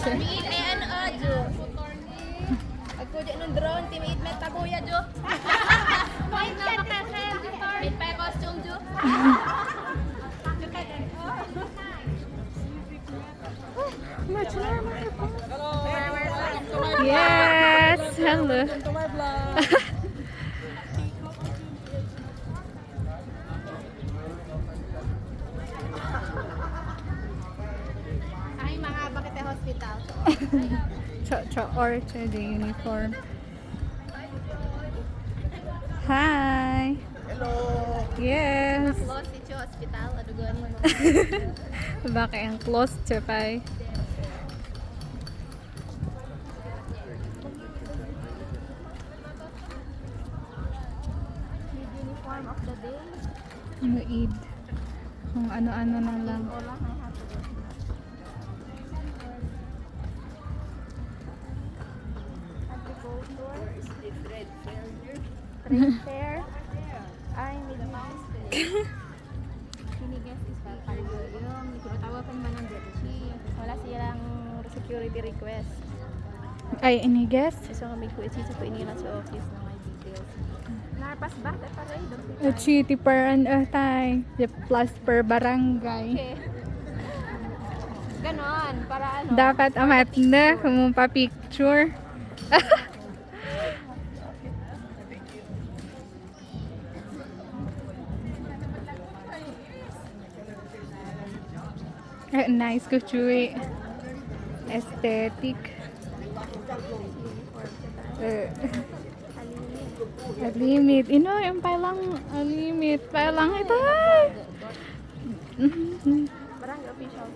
Timiid ay ano, Jo. Ako dyan ng drone, timiid may tabuya, Jo. May pa costume, Jo. Yes, hello. Ay, mga bakit ay hospital. Or the uniform. Hi. Hello. Yes. Close dito hospital, adugon mo. Baka ang close to pa. Uniform of the day. Ano Eid? Kung ano-ano na lang. Wala na hato. Trade fair. Ay, Sinigas is yung tinatawag pa naman ng British. Wala silang security request. Ay, any guess? So, kami ko isi sa inila sa office na may details. Narpas ba? Chiti per tay. Plus per barangay. Okay. Ganon, para ano? Dapat amat na kung pa-picture. Nice ko chewy. Aesthetic. Limit. Ino, yung palang limit. Palang ito. Barangay official.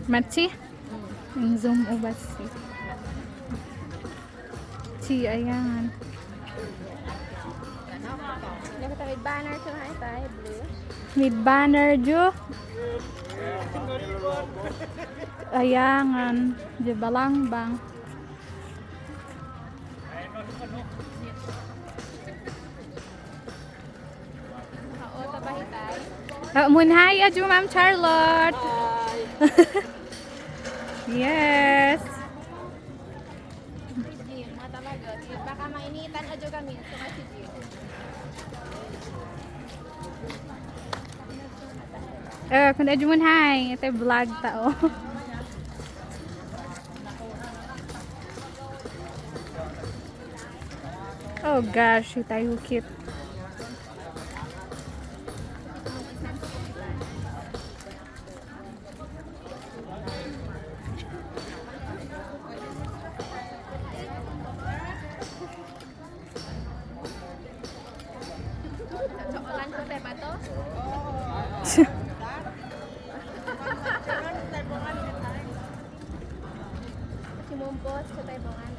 Matsi? Yung zoom ubas si ayan. Nakita may banner sa mga tayo, blue. Mid banner jo. Ayangan. Di balangbang. Naka-auto ba hitay? Munhay adyo Ma'am Charlotte. Yes. Mga talagot. Baka mainitan adyo kami sa masjid. Kung adyo munhay. Ito yung vlog tao. Oh gosh, tayo cute. Chokolan ko tayo ba to? Simumpos ko tayo bungan.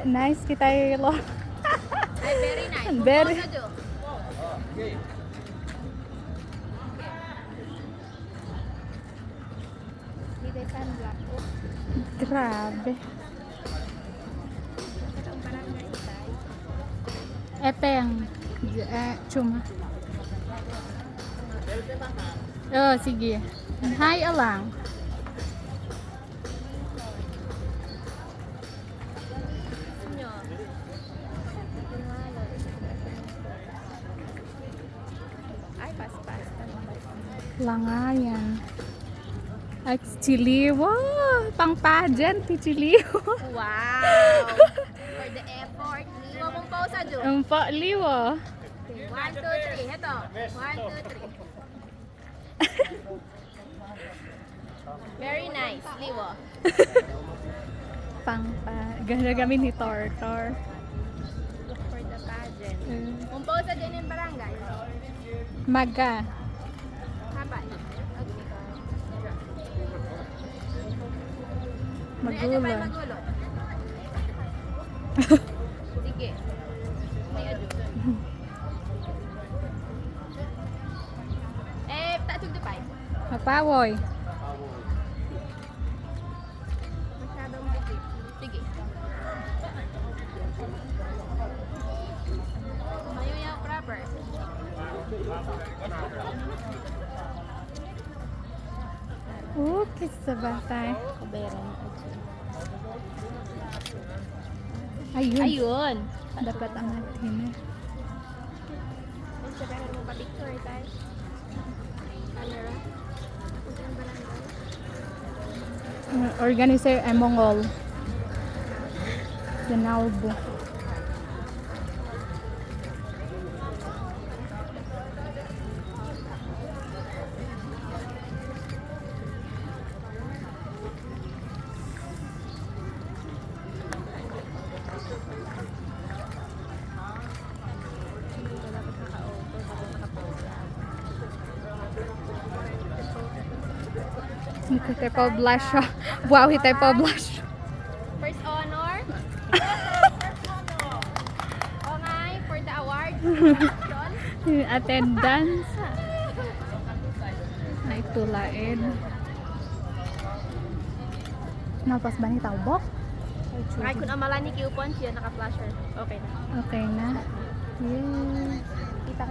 Nice kita yung Ay, very nice. Very. Mumpos na, Jo. Dito yung sunblock. Grabe. Ito ang barangay hitay. Epeng. Chuma. Oh, sige. Hi alang. Nyo. Ay, pas-pas. Langayan. Ay, chiliwo. Pang pageant, chiliwo. Wow! For the effort. Liwa mong pausa, Jo. Liwo. 1, 2, 3. Ito. 1, 2, 3. Very nice. Liwa. Pang ganagamit ni Tortor. Look for the pageant. Mong pausa din yung barangay. Maga. Haba. Okay. Magulo. May magulo. Sige. May adyo. Tatsog dupay. Mapawoy. Masyadong dikit. Sige. Kiss sa batay. Kabera na. Ayun. Ayun. Dapat ang atin. Sa pera mo pa-picture tayo. Camera. Organizer ay Mongol. Danalbo. Hitay pa blush siya. Wow, hitay pa blush. First honor. Oh ngay, for the award. Attendance. Ay, tulain. Napas ba ni Taubok? Ay, kung amala ni Q-Punch yun, naka-flasher. Okay na. Okay na. Yes.